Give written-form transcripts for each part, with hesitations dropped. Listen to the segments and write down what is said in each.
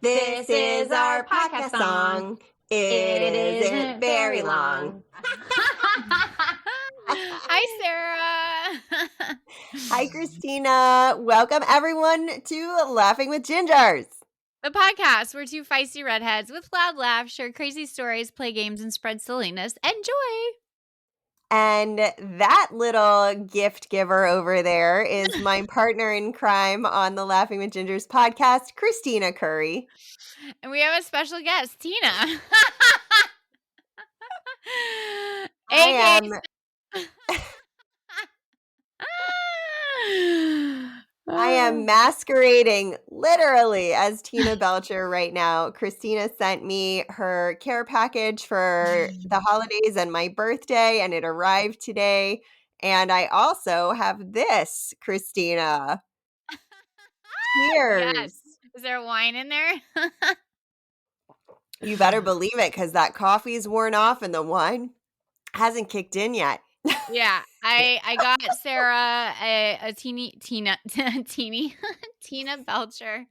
This is our podcast song. It isn't very long. Hi, Sara. Hi, Kristina. Welcome, everyone, to Laughing with Gingers. The podcast where two feisty redheads with loud laughs share crazy stories, play games, and spread silliness and joy. And that little gift giver over there is my partner in crime on the Laughing with Gingers podcast, Kristina Curry. And we have a special guest, Tina. I am masquerading literally as Tina Belcher right now. Kristina sent me her care package for the holidays and my birthday, and it arrived today. And I also have this, Kristina. Cheers. Yes. Is there wine in there? You better believe it, because that coffee's worn off and the wine hasn't kicked in yet. Yeah, I got Sara a Tina Belcher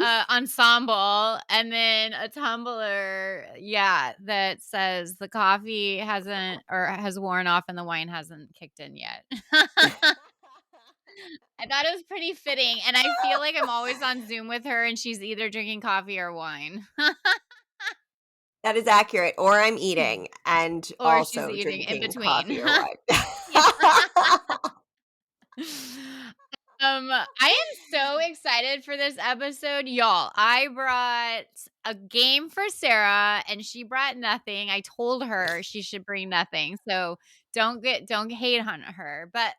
ensemble, and then a tumbler, that says the coffee has worn off and the wine hasn't kicked in yet. I thought it was pretty fitting, and I feel like I'm always on Zoom with her, and she's either drinking coffee or wine. That is accurate. Or I'm eating and Or also she's eating in drinking between. coffee or wine. I am so excited for this episode, y'all. I brought a game for Sara, and she brought nothing. I told her she should bring nothing, so don't hate on her. But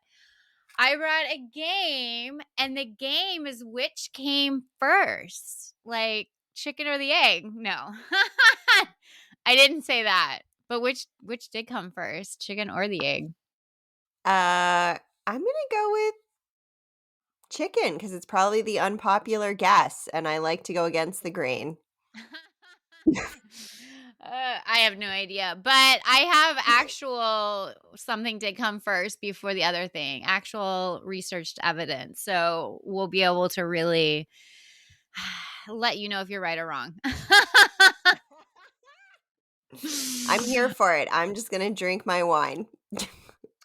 I brought a game, and the game is which came first, like chicken or the egg. No, I didn't say that. But which did come first, chicken or the egg? I'm gonna go with chicken because it's probably the unpopular guess, and I like to go against the grain. I have no idea, but I have actual something did come first before the other thing, actual researched evidence. So we'll be able to really let you know if you're right or wrong. I'm here for it. I'm just gonna drink my wine.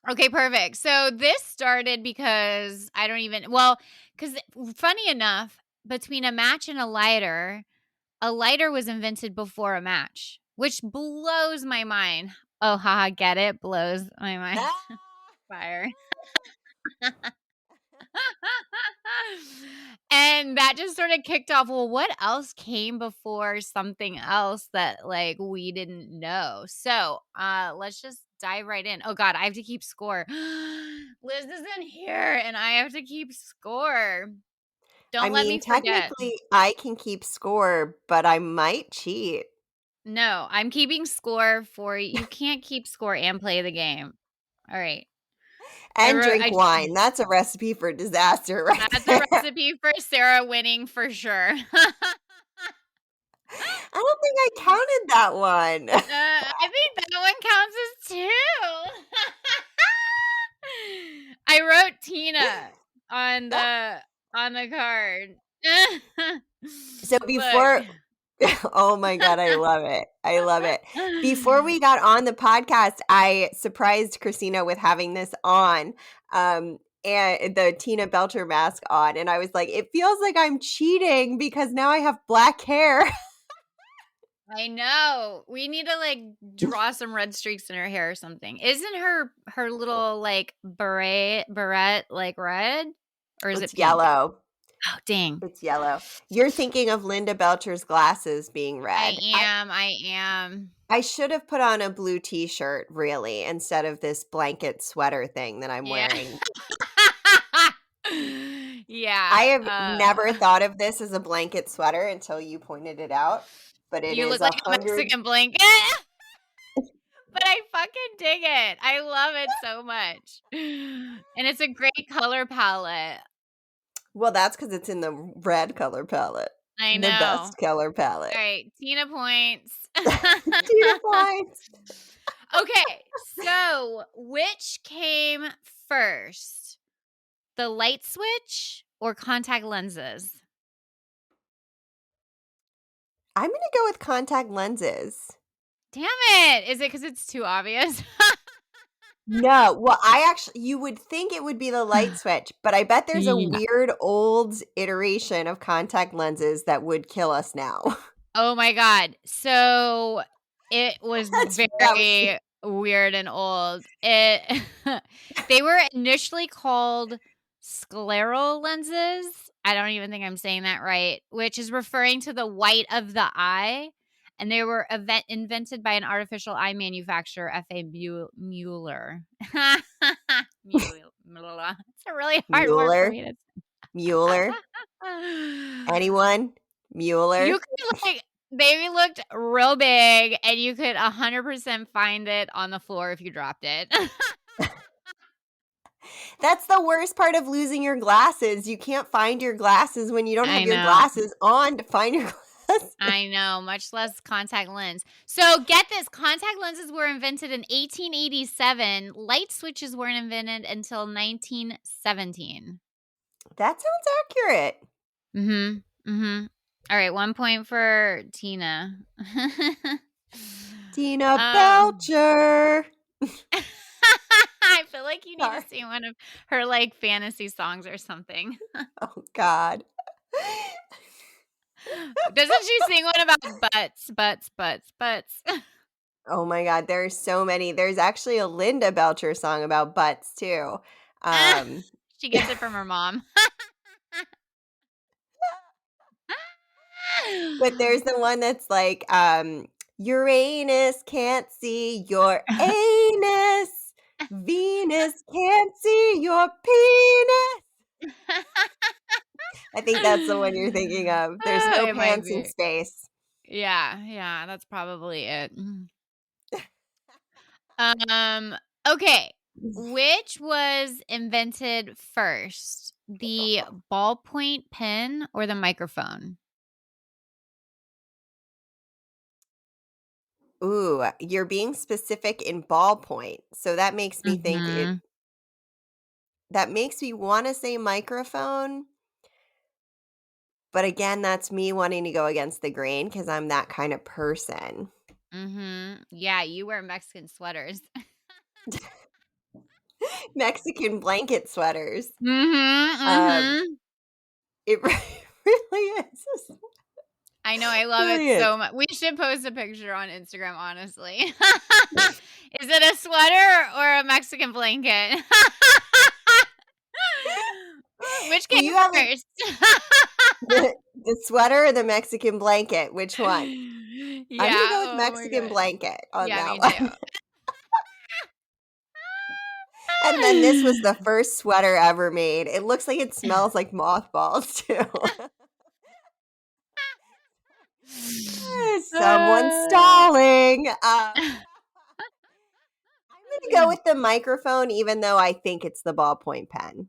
Okay, perfect. So this started because because funny enough, between a match and a lighter was invented before a match, which blows my mind. Oh, haha, get it? Blows my mind. Fire. And that just sort of kicked off, well, what else came before something else that like we didn't know? So let's just dive right in. Oh God, I have to keep score. Liz isn't here and I have to keep score. Don't let me forget. Technically, I can keep score, but I might cheat. No, I'm keeping score for you. You can't keep score and play the game. All right. And drink wine. That's a recipe for disaster, right? That's a recipe for Sara winning for sure. I don't think I counted that one. I think that one counts as two. I wrote Tina on the card. So before oh my God, I love it. I love it. Before we got on the podcast, I surprised Kristina with having this on, and the Tina Belcher mask on. And I was like, it feels like I'm cheating because now I have black hair. I know. We need to like draw some red streaks in her hair or something. Isn't her little like beret like red? Or is it pink? Yellow? Oh, dang. It's yellow. You're thinking of Linda Belcher's glasses being red. I am. I should have put on a blue t-shirt, really, instead of this blanket sweater thing that I'm wearing. Yeah. I have never thought of this as a blanket sweater until you pointed it out. But it you is look like a Mexican blanket. But I fucking dig it. I love it so much. And it's a great color palette. Well, that's because it's in the red color palette. I know. The best color palette. All right. Tina points. Tina points. Okay. So which came first? The light switch or contact lenses? I'm gonna go with contact lenses. Damn it. Is it because it's too obvious? No, well, you would think it would be the light switch, but I bet there's a Yeah. weird old iteration of contact lenses that would kill us now. Oh my god. So, it was That was very weird and old. It they were initially called scleral lenses. I don't even think I'm saying that right, which is referring to the white of the eye, and they were invented by an artificial eye manufacturer, F.A. Mueller. Mueller. It's a really hard word for Mueller, me to Mueller, anyone? You Mueller? could, like they looked real big, and you could 100% find it on the floor if you dropped it. That's the worst part of losing your glasses. You can't find your glasses when you don't have I your know. glasses on to find your glasses. I know, much less contact lens. So, get this, contact lenses were invented in 1887. Light switches weren't invented until 1917. That sounds accurate. Mhm. Mhm. Alright, 1 point for Tina. Tina Um Belcher. I feel like you need to Sorry. sing one of her, like, fantasy songs or something. Oh, God. Doesn't she sing one about butts, butts, butts, butts? Oh my God, there are so many. There's actually a Linda Belcher song about butts too. Um, She gets it from her mom. but there's the one that's like, Uranus can't see your anus. Venus can't see your penis. I think that's the one you're thinking of. There's no It might pants in be. space. Yeah, that's probably it. Um, okay. Which was invented first? The ballpoint pen or the microphone? Ooh, you're being specific in ballpoint. So that makes me think Mhm. that makes me want to say microphone. But again, that's me wanting to go against the grain because I'm that kind of person. Mhm. Yeah, you wear Mexican sweaters. Mexican blanket sweaters. Mhm, Um, mhm. it really is. I know, I love it Really is. so much. We should post a picture on Instagram, honestly. Is it a sweater or a Mexican blanket? Which Do came you have first? the sweater or the Mexican blanket? Which one? I'm gonna Yeah, go with oh my Mexican god. blanket on Yeah, that me too. one. And then this was the first sweater ever made. It looks like it smells like mothballs too. Someone's stalling. I'm gonna go with the microphone, even though I think it's the ballpoint pen.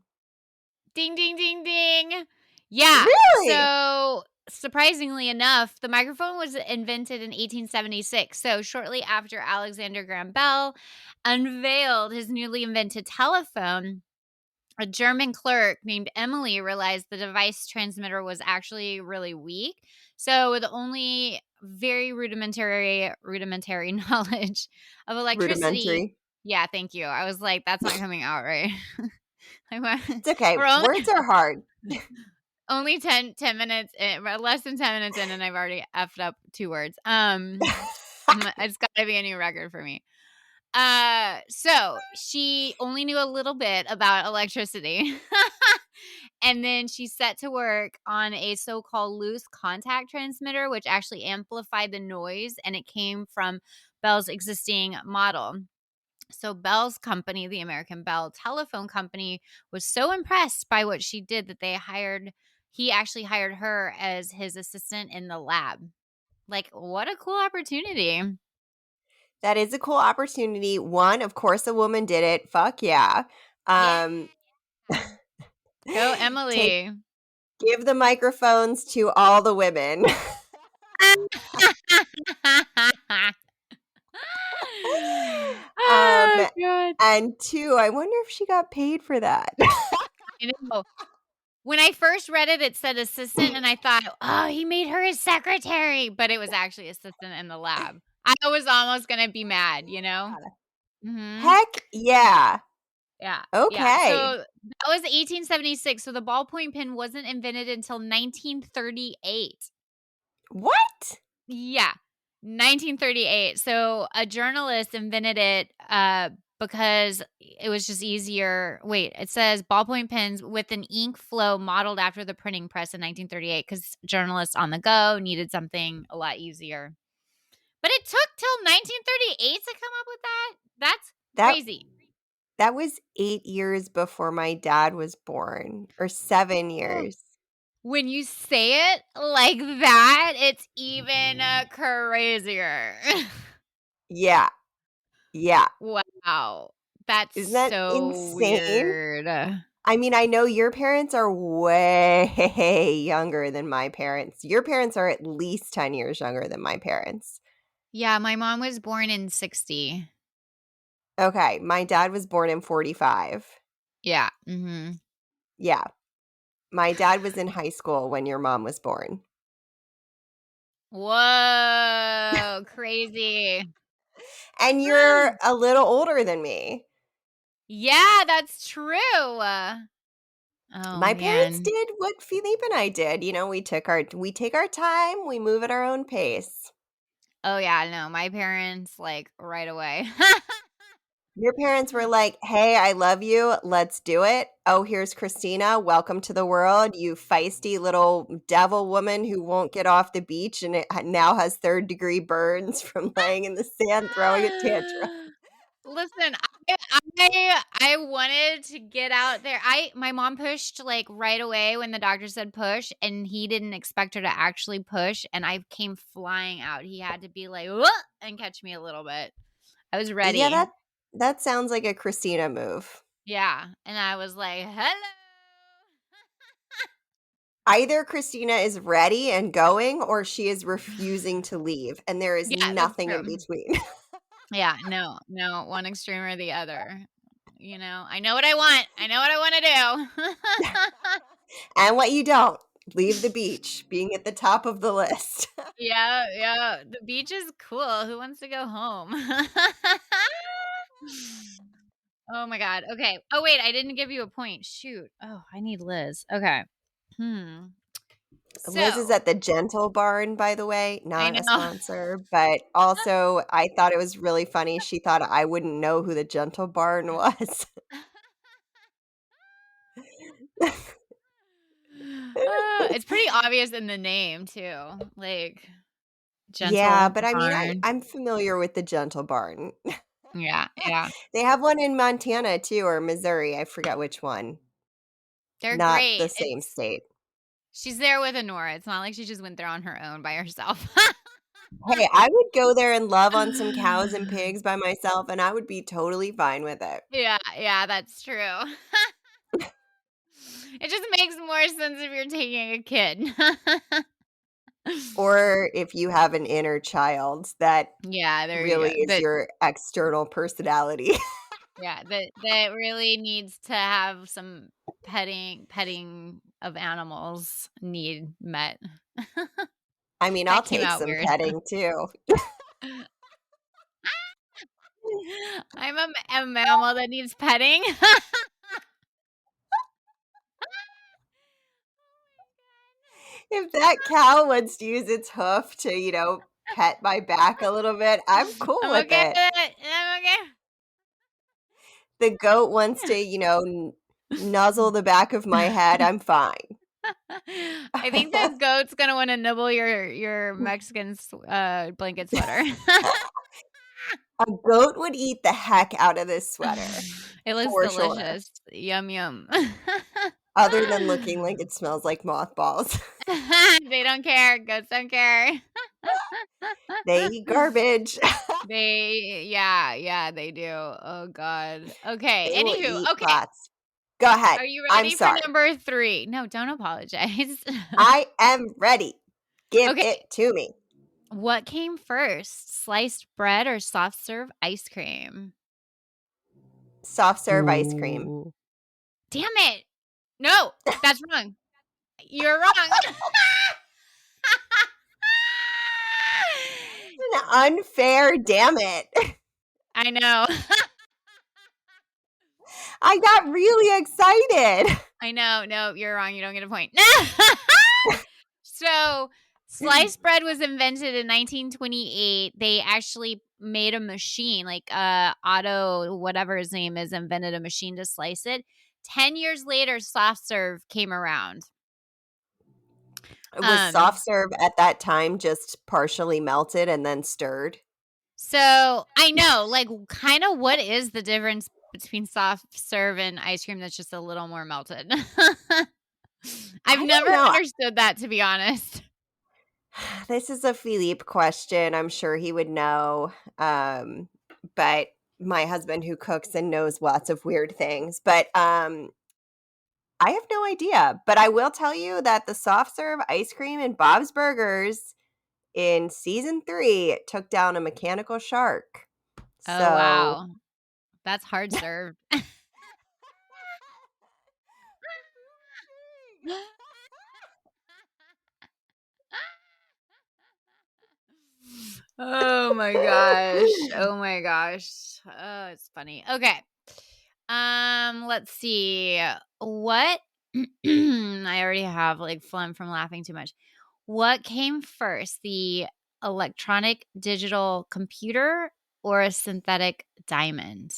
Ding, ding, ding, ding. Yeah. Really? So, surprisingly enough, the microphone was invented in 1876. So, shortly after Alexander Graham Bell unveiled his newly invented telephone, a German clerk named Emily realized the device transmitter was actually really weak. So, with only very rudimentary knowledge of electricity. Rudimentary. Yeah, thank you. I was like, that's not coming out right. I went- It's okay. We're only Words are hard. only 10 minutes in, less than 10 minutes in, and I've already effed up 2 words. It's gotta be a new record for me. So she only knew a little bit about electricity. And then she set to work on a so-called loose contact transmitter, which actually amplified the noise, and it came from Bell's existing model. So Bell's company, the American Bell Telephone Company, was so impressed by what she did that he actually hired her as his assistant in the lab. Like, what a cool opportunity. That is a cool opportunity. One, of course, a woman did it. Fuck yeah. Yeah. Um, Go take Emily. give the microphones to all the women. um, Oh god. and two, I wonder if she got paid for that. I know. When I first read it, it said assistant, and I thought, "Oh, he made her his secretary," but it was actually assistant in the lab. I was almost gonna be mad, you know? Mhm. Heck yeah. Yeah, yeah. Okay. So that was 1876, so the ballpoint pen wasn't invented until 1938. What? Yeah, 1938. So a journalist invented it, because it was just easier. Wait, it says ballpoint pens with an ink flow modeled after the printing press in 1938 because journalists on the go needed something a lot easier. But it took till 1938 to come up with that? That's That crazy. that was 8 years before my dad was born, or 7 Oh, years. when you say it like that, it's even, crazier. Yeah, yeah. Wow. That's Isn't that so insane? weird. I mean, I know your parents are way younger than my parents. Your parents are at least 10 years younger than my parents. Yeah, my mom was born in 60. Okay, my dad was born in 45. Yeah, mhm. Yeah, my dad was in high school when your mom was born. Whoa, crazy. And you're a little older than me. Yeah, that's true. Oh, My parents man. did what Philippe and I did, we take our time, we move at our own pace. Oh, yeah, no, my parents, like, right away. Your parents were like, "Hey, I love you, let's do it. Oh, here's Kristina, welcome to the world, you feisty little devil woman who won't get off the beach and now has third-degree burns from laying in the sand throwing a tantrum." Listen, I wanted to get out there. My mom pushed, like, right away when the doctor said push, and he didn't expect her to actually push, and I came flying out. He had to be like, "Whoa," and catch me a little bit. I was Yeah, ready. that sounds like a Kristina move. Yeah, and I was like, "Hello." Either Christina is ready and going, or she is refusing to leave, and there is Yeah, that's nothing in true. between. Yeah, no, no, one extreme or the other. You know, I know what I want. I know what I wanna do. And what you don't, leave the beach, being at the top of the list. Yeah, yeah, the beach is cool. Who wants to go home? Oh my god, okay. Oh, wait, I didn't give you a point. Shoot. Oh, I need Liz. Okay. Hmm. Liz is So at the Gentle Barn, by the way, I not a know. sponsor, but also I thought it was really funny. She thought I wouldn't know who the Gentle Barn was. It's pretty obvious in the name too, like, Yeah, gentle but I mean, barn. I'm familiar with the Gentle Barn. Yeah, yeah. They have one in Montana too, or Missouri, I forget which one. They're Not the great. same It's state. She's there with Honora. It's not like she just went there on her own by herself. Hey, I would go there and love on some cows and pigs by myself, and I would be totally fine with it. Yeah, yeah, that's true. It just makes more sense if you're taking a kid. Or if you have an inner child that Yeah, there you really go. is That your external personality. Yeah, that really needs to have some petting of animals need met. I mean, I'll That came take out some weird. petting too. I'm a mammal that needs petting. If that cow wants to use its hoof to, pet my back a little bit, I'm cool I'm with okay it. with it. I'm okay. The goat wants to, nuzzle the back of my head, I'm fine. I think this goat's gonna wanna nibble your Mexican blanket sweater. A goat would eat the heck out of this sweater, It looks for sure, delicious. Yum, yum. other than looking like it smells like mothballs. They don't care. Goats don't care. They eat garbage. Yeah, yeah, they do. Oh god. Okay, They will anywho, eat okay. butts. Go ahead. Are you I'm ready for sorry. number 3? No, don't apologize. I am ready. Give Okay, it to me. what came first? Sliced bread or soft serve ice cream? Soft serve ice cream. Ooh. Damn it. No, that's wrong. You're wrong. An unfair, damn it. I know. I got really excited. I know. No, you're wrong. You don't get a point. So, sliced bread was invented in 1928. They actually made a machine, like Otto, whatever his name is, invented a machine to slice it. 10 years later, soft serve came around. Was soft serve at that time just partially melted and then stirred? So I know, like, kind of what is the difference between soft serve and ice cream that's just a little more melted? I've I don't never know. understood that, to be honest. This is a Philippe question. I'm sure he would know. But my husband who cooks and knows lots of weird things. But I have no idea. But I will tell you that the soft serve ice cream in Bob's Burgers in season 3 took down a mechanical shark. Oh, So wow. That's hard served. Oh my gosh. Oh my gosh. Oh, it's funny. Okay. Let's see. What I already have like phlegm from laughing too much. What came first, the electronic digital computer or a synthetic diamond?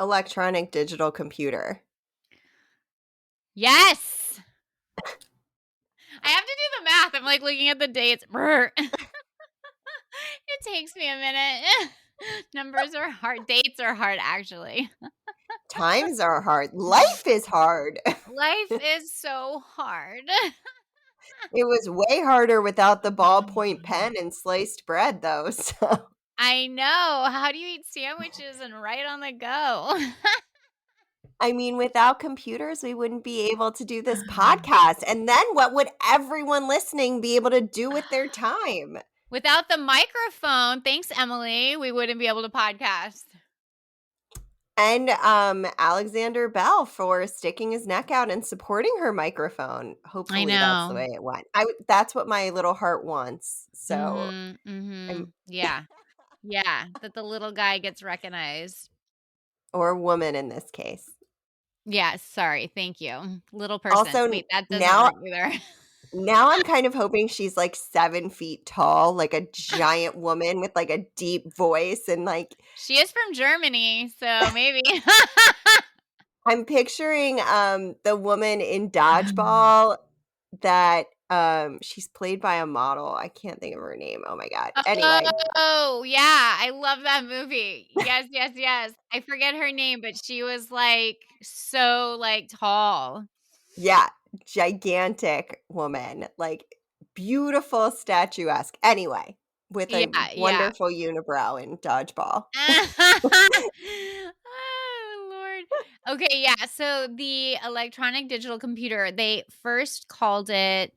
electronic digital computer. Yes. I have to do the math. I'm like looking at the dates. It takes me a minute. Numbers are hard. Dates are hard, actually. Times are hard. Life is hard. Life is so hard. It was way harder without the ballpoint pen and sliced bread, though. So I know. How do you eat sandwiches and write on the go? I mean, without computers, we wouldn't be able to do this podcast. And then what would everyone listening be able to do with their time? Without the microphone, thanks, Emily, we wouldn't be able to podcast. And Alexander Bell for sticking his neck out and supporting her microphone. Hopefully that's the way it went. That's what my little heart wants. So yeah. Yeah, that the little guy gets recognized. Or woman in this case. Yeah, sorry. Thank you. Little person. Also, wait, that doesn't now work either. now I'm kind of hoping she's like 7 feet tall, like a giant woman with like a deep voice and like She is from Germany, so maybe. I'm picturing the woman in Dodgeball that she's played by a model. I can't think of her name. Oh my god. Anyway, Oh, yeah, I love that movie. Yes, yes, yes. I forget her name, but she was, like, so, like, tall. yeah, gigantic woman, like beautiful statuesque. Anyway, with a Yeah, yeah. wonderful unibrow in Dodgeball. Oh, Lord. Okay, yeah, so the electronic digital computer, they first called it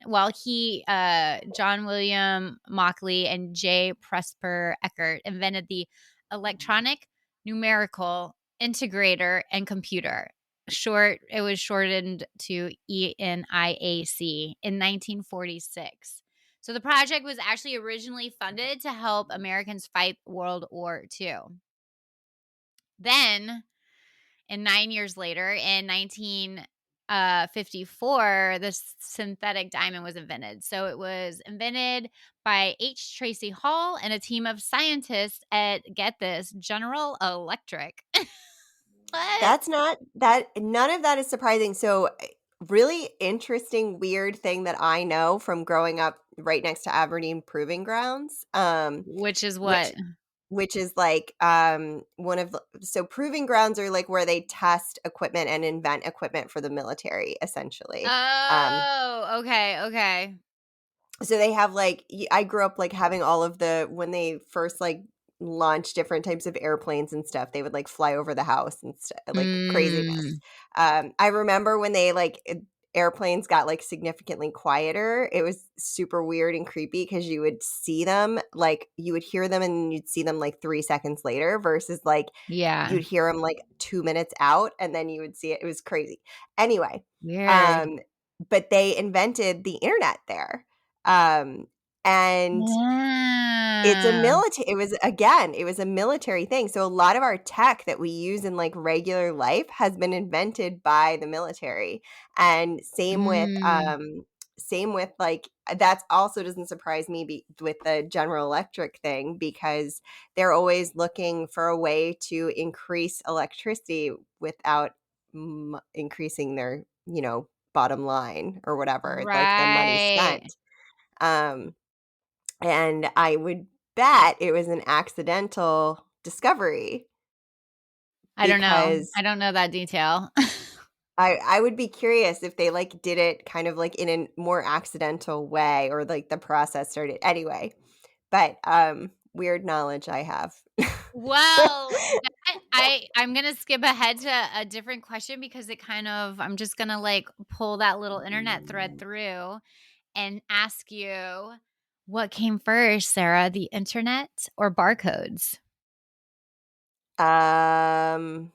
John William Mockley and J. Presper Eckert invented the electronic numerical integrator and computer. It was shortened to ENIAC in 1946. So the project was actually originally funded to help Americans fight World War II. Then, 9 years later, in 1954, the synthetic diamond was invented. So it was invented by H. Tracy Hall and a team of scientists at, get this, General Electric. What? That's not that none of that is surprising. So really interesting weird thing that I know from growing up right next to Aberdeen Proving Grounds. Which is Which what? which is like one of the so proving grounds are like where they test equipment and invent equipment for the military essentially. Oh, okay. So they have like I grew up like having all of the when they first like launched different types of airplanes and stuff, they would like fly over the house and like craziness. Mm. I remember when they like airplanes got like significantly quieter, it was super weird and creepy because you would see them, like you would hear them and you'd see them like 3 seconds later versus like Yeah. you'd hear them like 2 minutes out and then you would see it. It was crazy. Anyway, Weird. um, but they invented the internet there. And Yeah. it was a military thing. So a lot of our tech that we use in like regular life has been invented by the military. And Mm. same with like that's also doesn't surprise me with the General Electric thing because they're always looking for a way to increase electricity without increasing their, bottom line or whatever, like the money Right. spent. Um and I would bet it was an accidental discovery I don't know. because I don't know that detail. I would be curious if they, like, did it kind of, like, in a more accidental way or, like, the process started anyway, but, weird knowledge I have. Well, that I'm gonna skip ahead to a different question because it kind of I'm just gonna, like, pull that little internet thread through and ask you, what came first, Sarah, the internet or barcodes? Um,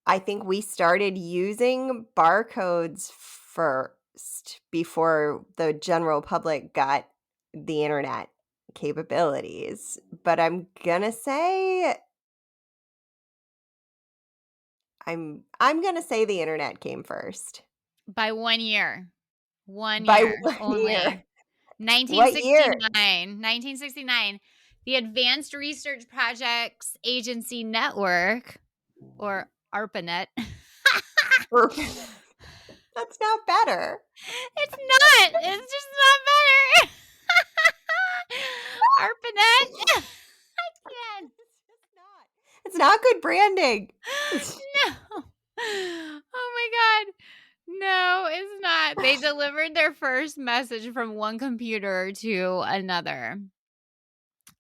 I think we started using barcodes first before the general public got the internet capabilities, but I'm gonna say the internet came first. By 1 year. 1 By year 1 year. only. What year? 1969, the Advanced Research Projects Agency Network, or ARPANET. That's not better. It's not, it's just not better. ARPANET. I can't. It's not good branding. No. Oh my god. No, it's not. They delivered their first message from one computer to another.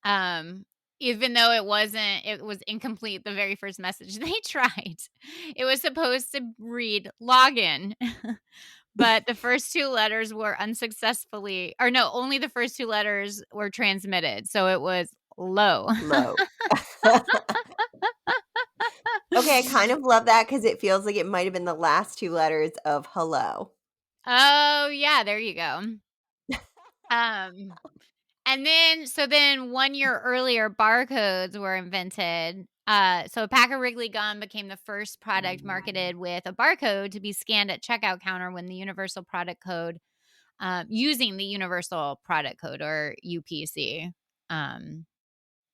Um, Even though it was incomplete, the very first message they tried. It was supposed to read login, but the first 2 letters were unsuccessfully or no, only the first 2 letters were transmitted, so it was low. Low. Okay, I kind of love that because it feels like it might have been the last 2 letters of hello. Oh, yeah, there you go. Um And then 1 year earlier, barcodes were invented. So a pack of Wrigley gum became the first product marketed with a barcode to be scanned at checkout counter when the universal product code, using the universal product code or UPC. Um,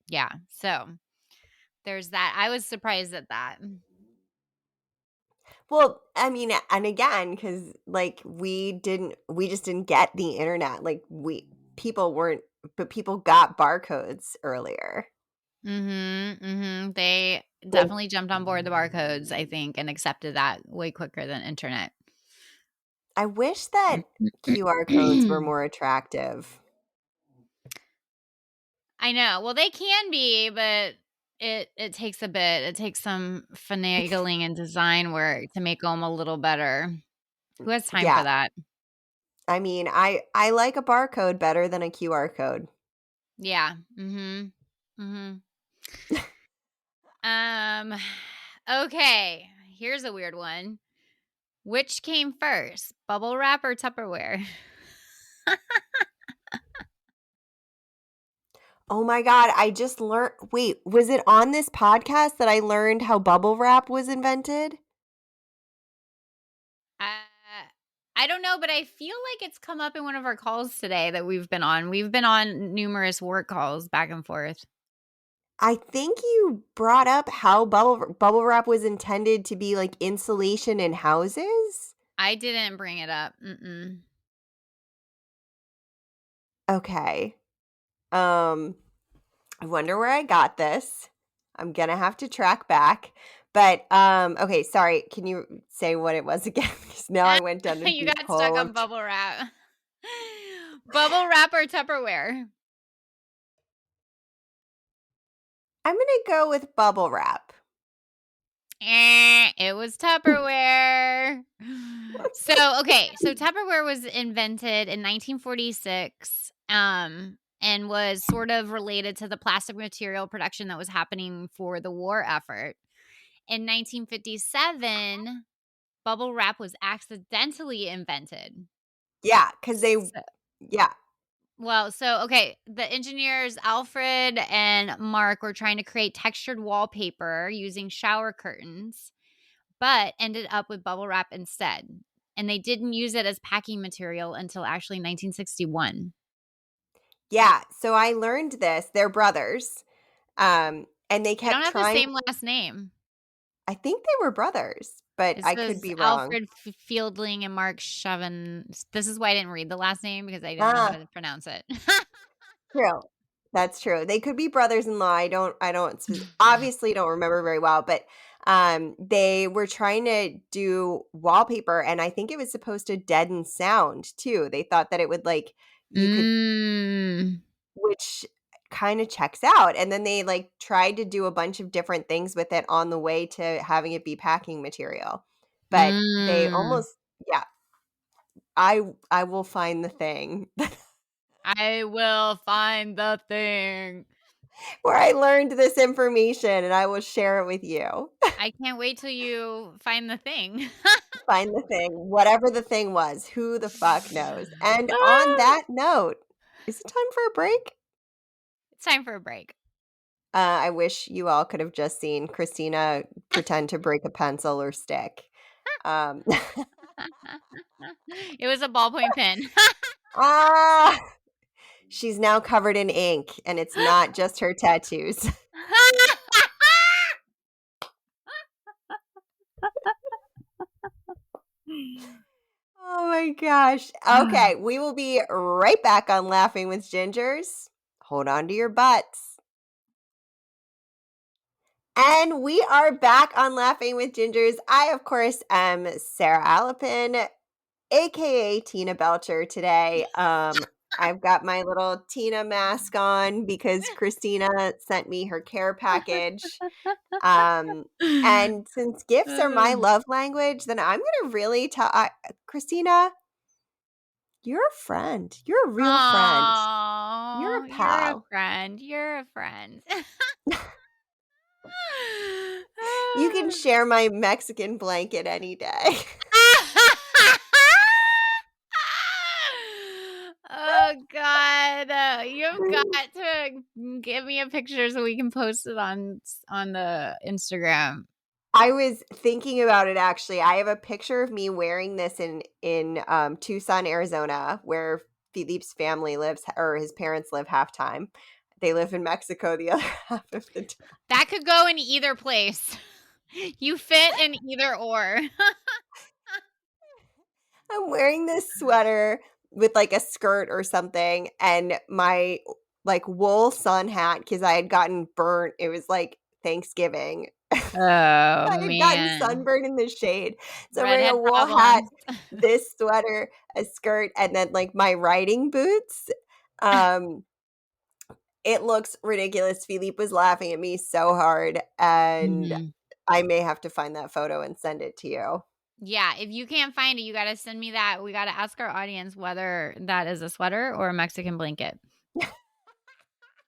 yeah, so there's that. I was surprised at that. Well, I mean, and again, because like we just didn't get the internet. Like people weren't, but people got barcodes earlier. They definitely jumped on board the barcodes, I think, and accepted that way quicker than internet. I wish that QR codes were more attractive. I know. Well, they can be, but it takes a bit. It takes some finagling and design work to make them a little better. Who has time for Yeah, that? I mean, I like a barcode better than a QR code. Yeah. Mhm. Mhm. Um okay, here's a weird one. Which came first, bubble wrap or Tupperware? Oh my god, I just learned. Wait, was it on this podcast that I learned how bubble wrap was invented? Uh, I don't know, but I feel like it's come up in one of our calls today that we've been on. We've been on numerous work calls back and forth. I think you brought up how bubble wrap was intended to be like insulation in houses. I didn't bring it up. Mm-mm. Okay. Um, I wonder where I got this. I'm gonna have to track back. But okay, sorry. Can you say what it was again? Because now I went down a You deep got stuck hole on of. bubble wrap. Bubble wrap or Tupperware? I'm gonna go with bubble wrap. It was Tupperware. So Tupperware was invented in 1946, and was sort of related to the plastic material production that was happening for the war effort. In 1957, bubble wrap was accidentally invented. Yeah, because So yeah. the engineers Alfred and Mark were trying to create textured wallpaper using shower curtains, but ended up with bubble wrap instead. And they didn't use it as packing material until actually 1961. Yeah, so I learned this. They're brothers, and they They don't kept have the trying. same last name. I think they were brothers, but It I could says be wrong. Alfred Fielding and Mark Shovin. This is why I didn't read the last name, because I don't know how Ah, to pronounce it. true. That's true. They could be brothers-in-law. I don't obviously don't remember very well, but, they were trying to do wallpaper, and I think it was supposed to deaden sound too. They thought that it would, like you could Mm. which kinda checks out, and then they, like, tried to do a bunch of different things with it on the way to having it be packing material, but they Mm. almost yeah, I will find the thing I will find the thing. where I learned this information, and I will share it with you. I can't wait till you find the thing. Find the thing, whatever the thing was, who the fuck knows? And on Ah, that note, is it time for a break? it's time for a break. I wish you all could have just seen Kristina pretend to break a pencil or stick. Um, It was a ballpoint pen. ah, she's now covered in ink, and it's not just her tattoos. Oh my gosh. Okay, we will be right back on Laughing with Gingers. Hold on to your butts. And we are back on Laughing with Gingers. I, of course, am Sarah Alapin, aka Tina Belcher today. I've got my little Tina mask on because Christina sent me her care package. Um, and since gifts are my love language, then I'm gonna really tell Christina, you're a friend. You're a real friend. You're Oh, a you're a pal. friend. You're a friend. You can share my Mexican blanket any day. Oh God, you've got to give me a picture so we can post it on the Instagram. I was thinking about it actually. I have a picture of me wearing this in Tucson, Arizona, where Philippe's family lives or his parents live half time. They live in Mexico the other half of the time. That could go in either place. You fit in either or. I'm wearing this sweater with like a skirt or something and my like wool sun hat because I had gotten burnt. It was like Thanksgiving. Oh I had gotten man. sunburned in the shade. So I'm wearing a Redhead wool hat, problems. this sweater, a skirt, and then like my riding boots. Um, it looks ridiculous. Philippe was laughing at me so hard, and Mhm. I may have to find that photo and send it to you. Yeah, if you can't find it, you gotta send me that. We gotta ask our audience whether that is a sweater or a Mexican blanket.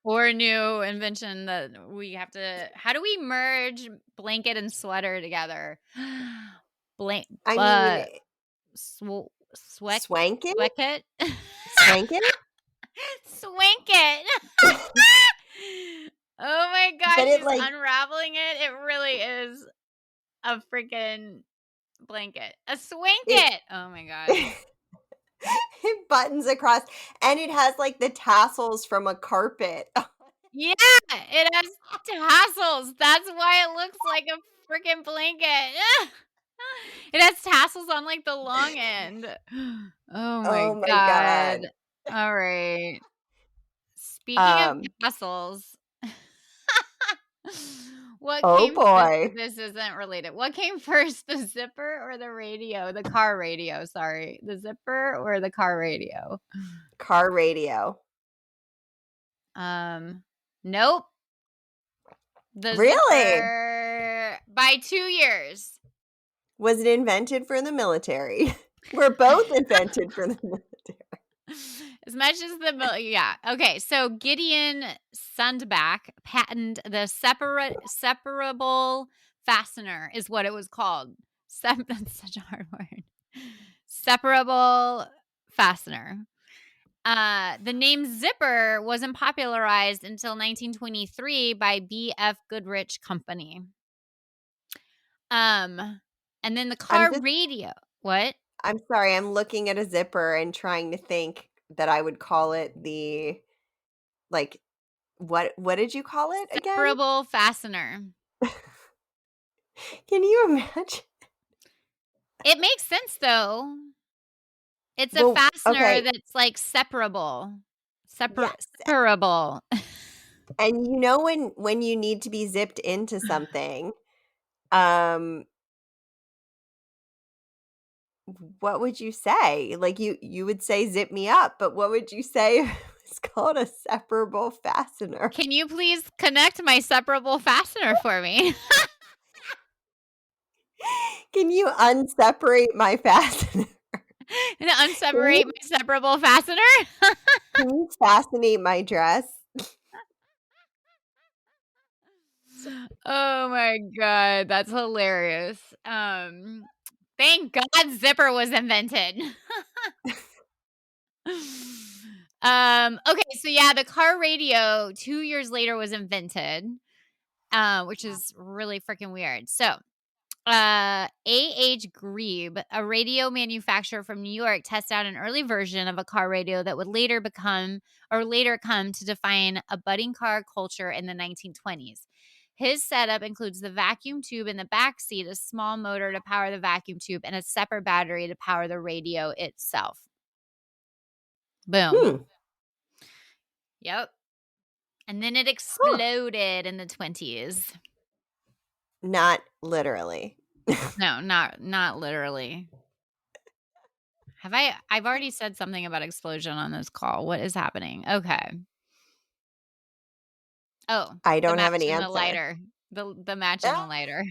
Or a new invention that we have to how do we merge blanket and sweater together? Blank I mean, sweat swanking? sweat Swanking? Swink it. Oh my But gosh, it she's like unraveling it. It really is a freaking blanket. A swink it it. Oh my god. it buttons across and it has like the tassels from a carpet. Yeah, it has tassels. That's why it looks like a freaking blanket. It has tassels on like the long end. Oh my Oh my god. god. All right. Speaking of Um, tassels, what oh came first? boy. This isn't related. What came first, the zipper or the radio? The car radio, sorry. The zipper or the car radio? Car radio. Um, nope. The Really? zipper. By 2 years. Was it invented for the military? We're both invented for the military. As much as yeah. Okay, so Gideon Sundback patented the separable fastener is what it was called. That's such a hard word. Separable fastener. The name zipper wasn't popularized until 1923 by B.F. Goodrich Company. And then the car radio. What? I'm sorry, I'm looking at a zipper and trying to think that I would call it like, what did you call it again? Separable fastener. Can you imagine? It makes sense, though. It's a fastener that's, like, separable. Yes. Separable. And you know when you need to be zipped into something, what would you say? Like, you would say, "Zip me up," but what would you say if it's called a separable fastener? Can you please connect my separable fastener for me? Can you unseparate my fastener? And unseparate my separable fastener? Can you fascinate my dress? Oh my god, that's hilarious. Thank God zipper was invented. Okay, so yeah, the car radio 2 years later was invented, which is really freaking weird. So, A.H. Grebe, a radio manufacturer from New York, tested out an early version of a car radio that would later come to define a budding car culture in the 1920s. His setup includes the vacuum tube in the back seat, a small motor to power the vacuum tube, and a separate battery to power the radio itself. Boom. Yep. And then it exploded in the 20s. Not literally. No, not literally. I've already said something about explosion on this call. What is happening? Okay. Oh, I don't have an answer. The lighter. The match and the lighter.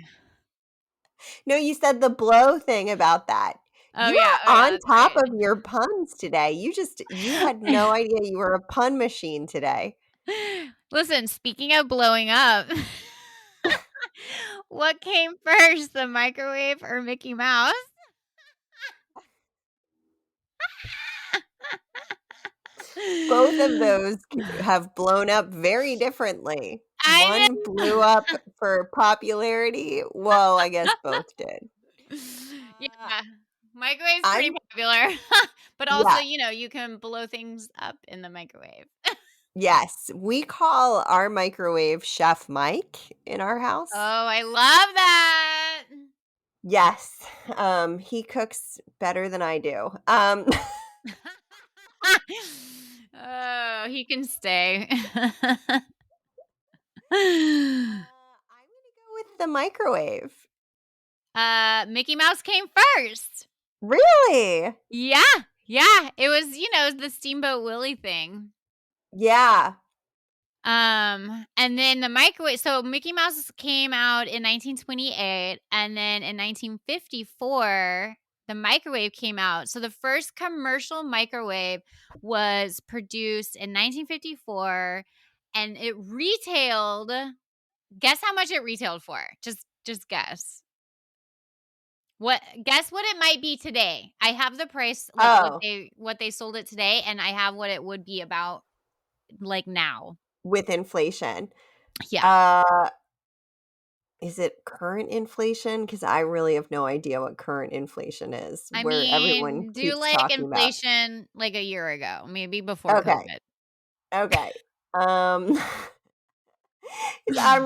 No, you said the blow thing about that. Oh, You yeah. are on top of your puns today. You had no idea you were a pun machine today. Listen, speaking of blowing up, what came first, the microwave or Mickey Mouse? Both of those have blown up very differently. One blew up for popularity. Well, I guess both did. Yeah. Microwave's pretty popular. But also, you can blow things up in the microwave. Yes. We call our microwave Chef Mike in our house. Oh, I love that. Yes. He cooks better than I do. Oh, he can stay. I'm gonna go with the microwave. Mickey Mouse came first. Really? Yeah. Yeah. It was, the Steamboat Willie thing. Yeah. And then the microwave. So Mickey Mouse came out in 1928, and then in 1954, the microwave came out. So the first commercial microwave was produced in 1954, and it retailed. Guess how much it retailed for? Just guess. Guess what it might be today? I have the price, what they sold it today, and I have what it would be about like now. With inflation. Yeah. Is it current inflation? Because I really have no idea what current inflation is. Everyone do like inflation about. Like a year ago, maybe before COVID. Okay. I'm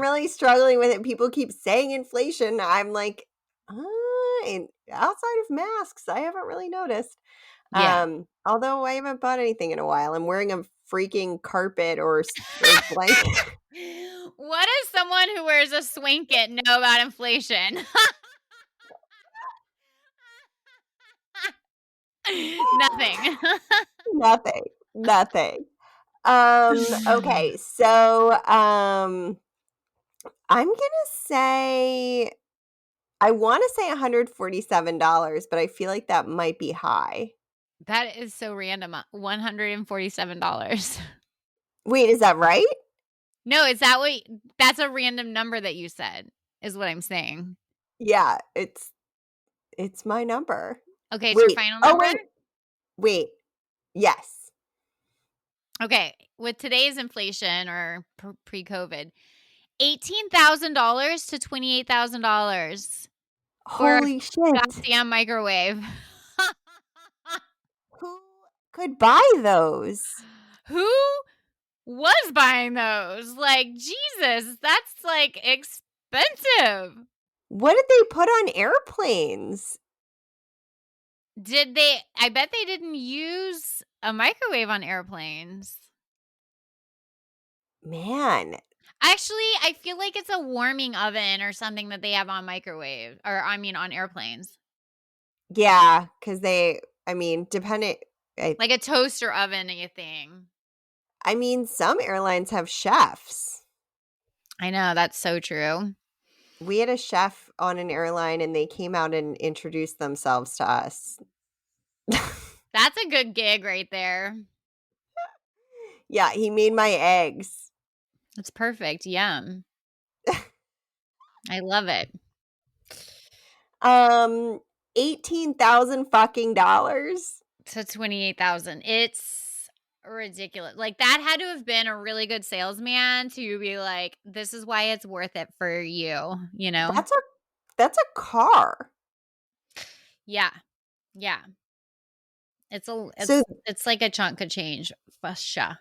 really struggling with it. People keep saying inflation. I'm like, and outside of masks, I haven't really noticed. Yeah. Although I haven't bought anything in a while. I'm wearing a freaking carpet or blanket. What does someone who wears a swinket know about inflation? Nothing. Nothing. Okay, so I'm gonna say I wanna say $147, but I feel like that might be high. That is so random. $147. Wait, is that right? No, is that what that's a random number that you said, is what I'm saying. Yeah, it's my number. Okay, it's your Wait. final Oh, number? wait. Yes. Okay, with today's inflation or pre-COVID, $18,000 to $28,000 for a Holy shit. goddamn microwave. Who could buy those? Who was buying those? Like, Jesus, that's, like, expensive. What did they put on airplanes? Did they I bet they didn't use a microwave on airplanes. Man. Actually, I feel like it's a warming oven or something that they have on microwave or I mean on airplanes. Yeah, because I mean, depending Like a toaster oven thing. I mean, some airlines have chefs. I know, that's so true. We had a chef on an airline, and they came out and introduced themselves to us. That's a good gig right there. Yeah, he made my eggs. That's perfect. Yum. I love it. 18,000 fucking dollars. To 28,000. It's ridiculous. Like that had to have been a really good salesman to be like, this is why it's worth it for you, you know? That's a car. Yeah. Yeah. It's So it's like a chunk of change. For sure.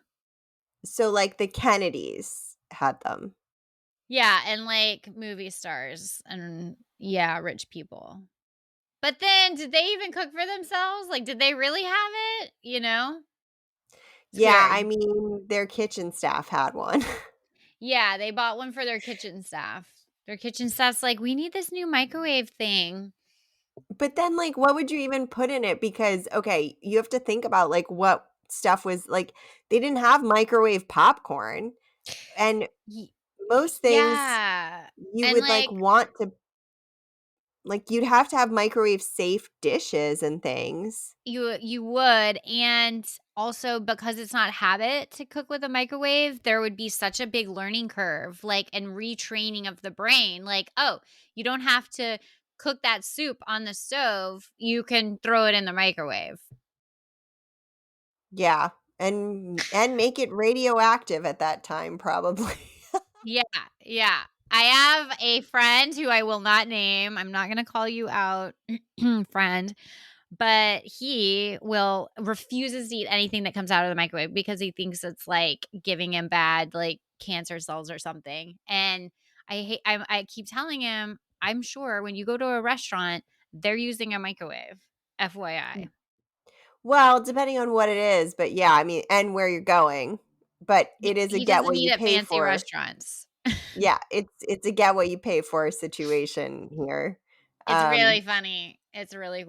so like the Kennedys had them. Yeah, and like movie stars and yeah, rich people. But then did they even cook for themselves? Like did they really have it? You know? It's Yeah, weird. I mean, their kitchen staff had one. Yeah, they bought one for their kitchen staff. Their kitchen staff's like, "We need this new microwave thing." But then, like, what would you even put in it? Because, okay, you have to think about, like, what stuff was like, they didn't have microwave popcorn, and Ye most things Yeah, you and, would, like, like, want to like, you'd have to have microwave safe dishes and things. you would, and also because it's not habit to cook with a microwave, there would be such a big learning curve, like, and retraining of the brain, like, "Oh, you don't have to cook that soup on the stove, you can throw it in the microwave." Yeah, and make it radioactive at that time, probably. Yeah, yeah. I have a friend who I will not name, I'm not gonna call you out, friend, but he will refuses to eat anything that comes out of the microwave because he thinks it's, like, giving him bad, like, cancer cells or something, and I keep telling him, "I'm sure when you go to a restaurant, they're using a microwave, FYI." Well, depending on what it is, but yeah, I mean, and where you're going, but Yeah, it is a he get doesn't what eat you at pay fancy for. restaurants. Yeah, it's a get what you pay for situation here. It's really Um, funny. It's, like,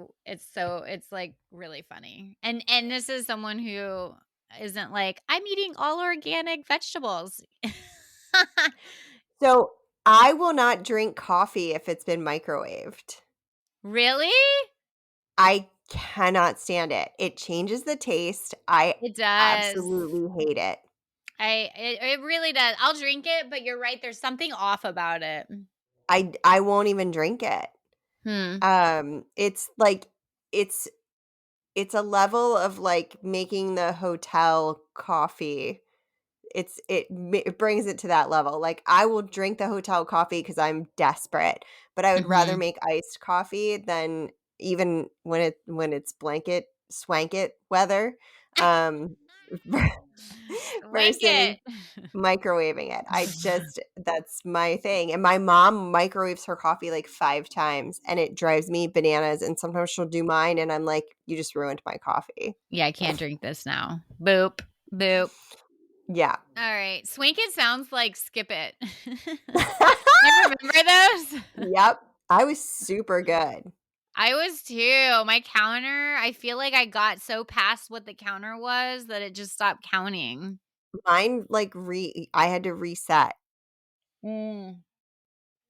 really funny. And this is someone who isn't like, "I'm eating all organic vegetables." so I will not drink coffee if it's been microwaved. Really? I cannot stand it. It changes the taste. I It does. absolutely hate it. It really does. I'll drink it, but you're right, there's something off about it. I won't even drink it. Hmm. It's like it's it's a level of, like, making the hotel coffee. It brings it to that level. Like, I will drink the hotel coffee because 'cause I'm desperate, but I would rather Mhm. make iced coffee than even when it's blanket swanket weather, um, Wink versus it. microwaving it. That's my thing, and my mom microwaves her coffee, like, 5 times, and it drives me bananas, and sometimes she'll do mine, and I'm like, "You just ruined my coffee." Yeah, I can't drink this now. Boop. Boop. Yeah. Alright. Swink it sounds like skip it. You remember those? Yep. I was super good. I was too. My counter, I feel like I got so past what the counter was that it just stopped counting. Mine, like, I had to reset. Mm.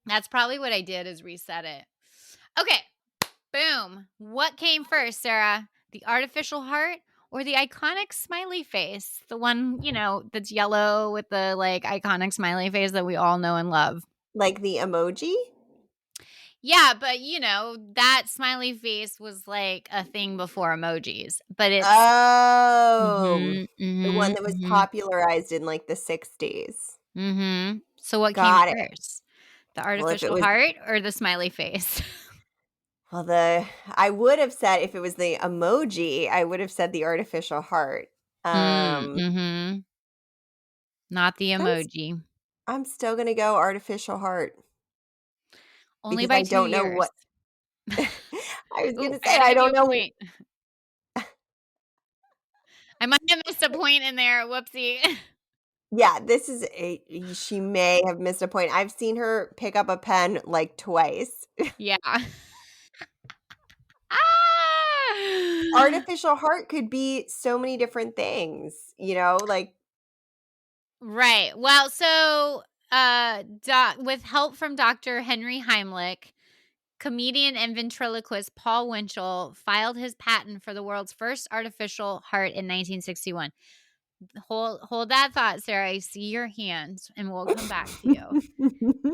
That's probably what I did is reset it. Okay. Boom. What came first, Sarah? The artificial heart or the iconic smiley face? The one, that's yellow with the like iconic smiley face that we all know and love. Like the emoji? Yeah, but that smiley face was like a thing before emojis. But it's Oh, mhm, the one mhm, that was mhm, popularized in, like, the '60s. mhm. So what came Got it. first? The Well, if it artificial was heart or the smiley face? well, I would have said if it was the emoji, I would have said the artificial heart. Um, Mhm. Not the I'm s emoji. I'm still gonna go artificial heart Only because by I 2 don't know years. what I was Ooh, gonna I say gotta I give you don't a know. point. I might have missed a point in there, whoopsie. Yeah, this is a she may have missed a point. I've seen her pick up a pen, like, twice. Yeah. Ah! Artificial heart could be so many different things, like Right. Well, so, with help from Dr. Henry Heimlich, comedian and ventriloquist Paul Winchell filed his patent for the world's first artificial heart in 1961. Hold that thought, Sarah. I see your hands, and we'll come back to you.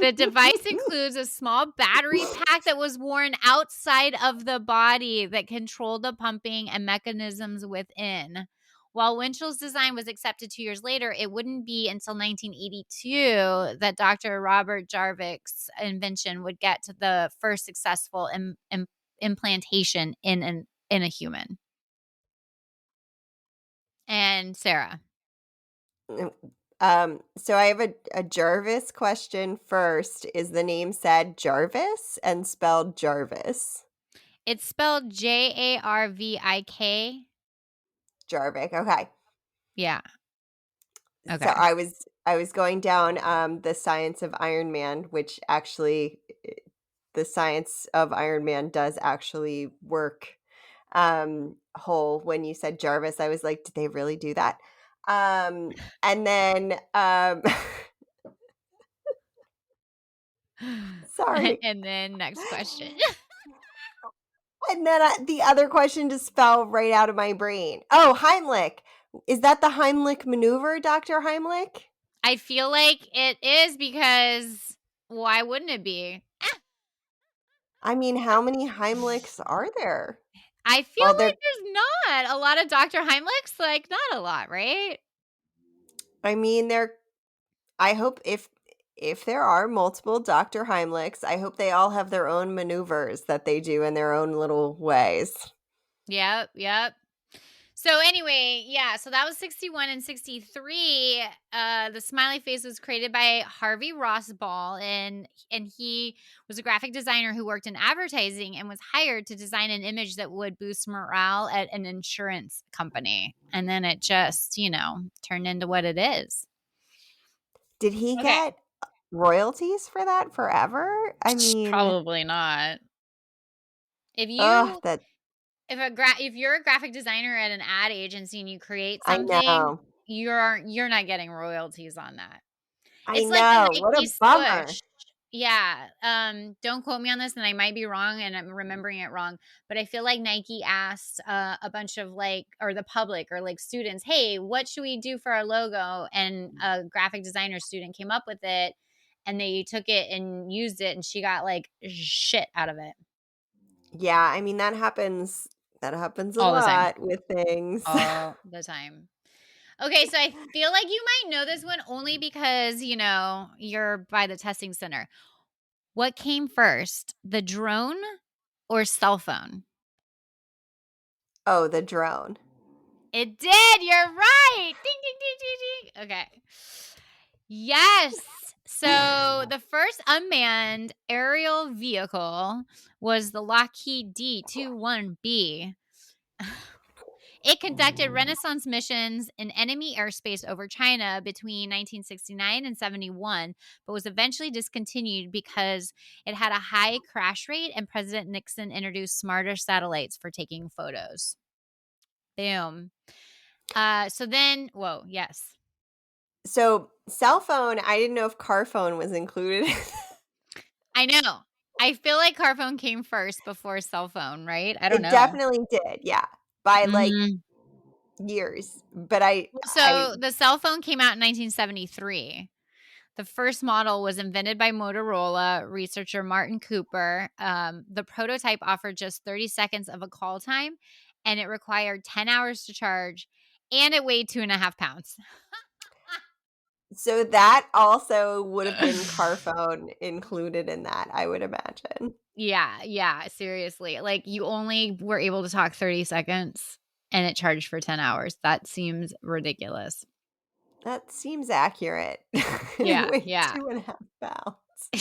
The device includes a small battery pack that was worn outside of the body that controlled the pumping and mechanisms within. While Winchell's design was accepted 2 years later, it wouldn't be until 1982 that Dr. Robert Jarvik's invention would get to the first successful implantation in a human. And Sarah, So I have a Jarvis question first. Is the name said Jarvis and spelled Jarvis? it's spelled Jarvik. Jarvik, okay. Yeah. So Okay. I was going down, the science of Iron Man, which actually the science of Iron Man does actually work, whole when you said Jarvis, I was like, "Did they really do that?" And then, sorry. And then next question. And then the other question just fell right out of my brain. Oh, Heimlich. Is that the Heimlich maneuver, Dr. Heimlich? I feel like it is because why wouldn't it be? I mean, how many Heimlichs are there? I feel Well, like there's not a lot of Dr. Heimlichs, like not a lot, right? I mean, I hope if there are multiple Dr. Heimlichs, I hope they all have their own maneuvers that they do in their own little ways. Yep, yep. So anyway, yeah, so that was 61 and 63. The smiley face was created by Harvey Rossball, and he was a graphic designer who worked in advertising and was hired to design an image that would boost morale at an insurance company. And then it just, turned into what it is. Did he Okay. get royalties for that forever? I mean, Probably not. If ugh, you that if you're a graphic designer at an ad agency and you create I something, know. you're not getting royalties on that. I It's like the know. What Nike a bummer. swoosh. Yeah, don't quote me on this, and I might be wrong, and I'm remembering it wrong, but I feel like Nike asked, a bunch of, or the public or, students, "Hey, what should we do for our logo?" And a graphic designer student came up with it, and they took it and used it, and she got, shit out of it. Yeah, I mean, that happens a All the time. lot with things. All the time. Okay, so I feel like you might know this one only because, you're by the testing center. What came first, the drone or cell phone? Oh, the drone. It did. You're right. Ding, ding, ding, ding, ding. Okay. Yes. So the first unmanned aerial vehicle was the Lockheed D-21B. It conducted renaissance missions in enemy airspace over China between 1969 and 71, but was eventually discontinued because it had a high crash rate and President Nixon introduced smarter satellites for taking photos. Boom. So then, whoa, yes. So, cell phone, I didn't know if car phone was included. I know. I feel like car phone came first before cell phone, right? I don't It know. definitely did, yeah, by, like, Mhm. years, but I So, the cell phone came out in 1973. The first model was invented by Motorola researcher Martin Cooper. The prototype offered just 30 seconds of a call time, and it required 10 hours to charge, and it weighed 2.5 pounds. so that also would have been car phone included in that, I would imagine. Yeah, seriously. Like, you only were able to talk 30 seconds, and it charged for 10 hours. That seems ridiculous. That seems accurate. It Yeah, weighed yeah. 2.5 pounds.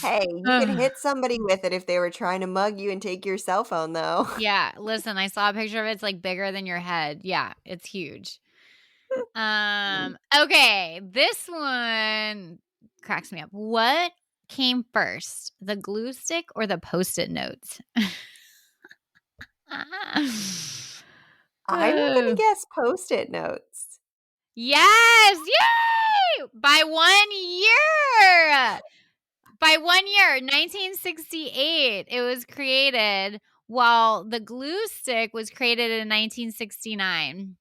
Hey, you could hit somebody with it if they were trying to mug you and take your cell phone, though. Yeah, listen, I saw a picture of it, it's, like, bigger than your head. Yeah, it's huge. Okay, this one cracks me up. What came first, the glue stick or the Post-it notes? I'm gonna Uh, guess Post-it notes. yes, yay! By 1 year. By 1 year, 1968, it was created, while the glue stick was created in 1969.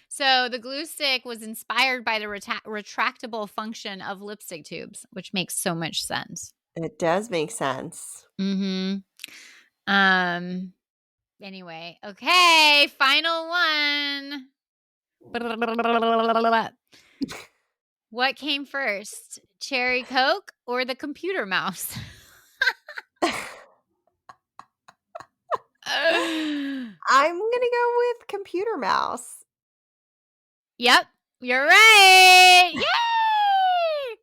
So the glue stick was inspired by the retractable function of lipstick tubes, which makes so much sense. It does make sense. Mhm. Um, anyway, okay, final one. What came first, Cherry Coke or the computer mouse? I'm gonna go with computer mouse. Yep, you're right. Yay!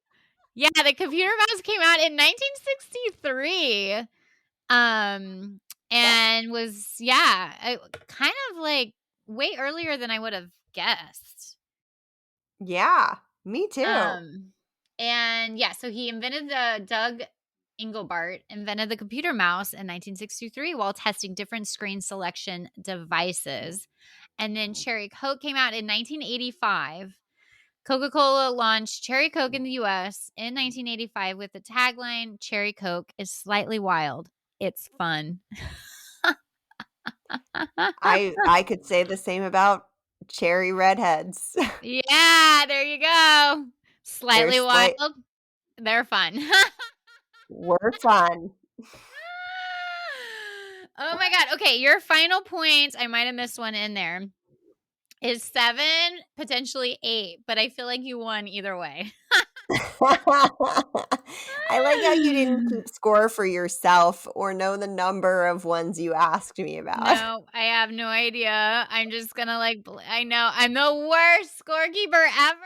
Yeah, the computer mouse came out in 1963. That And was yeah, kind of like way earlier than I would have guessed. yeah, me too. Um, and yeah, so he invented the Doug Engelbart invented the computer mouse in 1963 while testing different screen selection devices. And then Cherry Coke came out in 1985. Coca-Cola launched Cherry Coke in the US in 1985 with the tagline Cherry Coke is slightly wild. It's fun. I could say the same about cherry redheads. Yeah, there you go. They're Slightly wild, slight they're fun. were fun. Oh my god. Okay, your final point, I might have missed one in there, is 7, potentially 8, but I feel like you won either way. I like how you didn't keep score for yourself or know the number of ones you asked me about. No, I have no idea. I'm just gonna like, I know I'm the worst scorekeeper ever.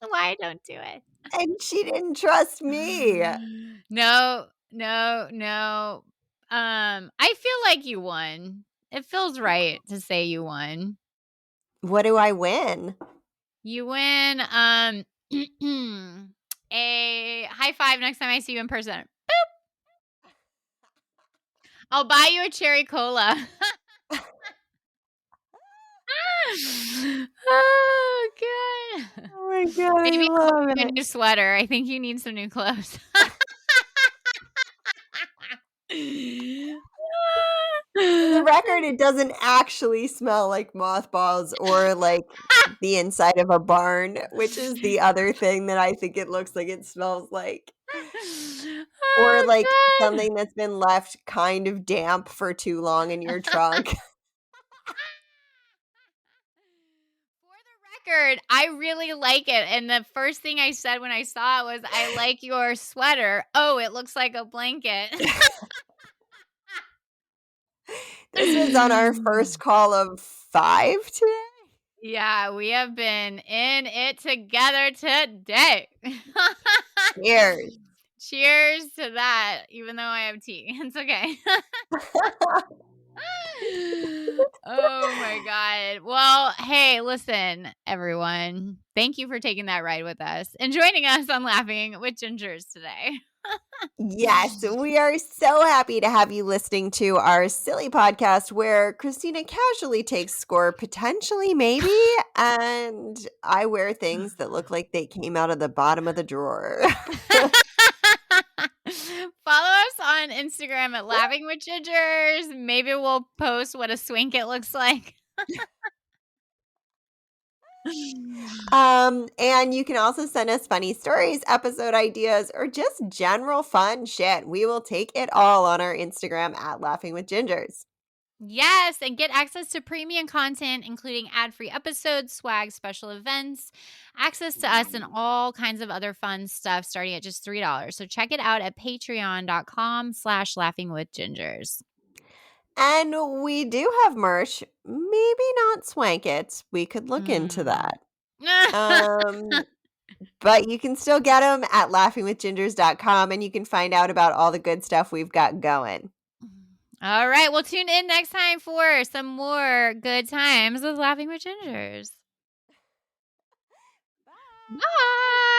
That's why I don't do it. And she didn't trust me. No, no, no. I feel like you won. It feels right to say you won. What do I win? You win a high five next time I see you in person. I'll buy you a cherry cola. Oh god. Oh my god, I Maybe I'll buy love you a it. new sweater. I think you need some new clothes. For the record, it doesn't actually smell like mothballs or like the inside of a barn, which is the other thing that I think it looks like it smells like. Or Oh like god. something that's been left kind of damp for too long in your trunk. For the record, I really like it, and the first thing I said when I saw it was, "I like your sweater." "Oh, it looks like a blanket." This was on our first call of 5 today. Yeah, we have been in it together today. Cheers. Cheers to that, even though I have tea. It's okay. Oh my god. Well, hey, listen, everyone. Thank you for taking that ride with us and joining us on Laughing with Gingers today. Yes, we are so happy to have you listening to our silly podcast where Kristina casually takes score, potentially, maybe, and I wear things that look like they came out of the bottom of the drawer. Follow us on Instagram at Laughing with Gingers. Maybe we'll post what a swinket looks like. And you can also send us funny stories, episode ideas, or just general fun shit. We will take it all on our Instagram at Laughing with Gingers. Yes, and get access to premium content, including ad-free episodes, swag, special events, access to us, and all kinds of other fun stuff starting at just $3. So check it out at patreon.com/laughingwithgingers. And we do have merch, maybe not Swankets. We could look into Mm. that. Um, but you can still get them at laughingwithgingers.com and you can find out about all the good stuff we've got going. All right, well, tune in next time for some more good times with Laughing with Gingers. Bye.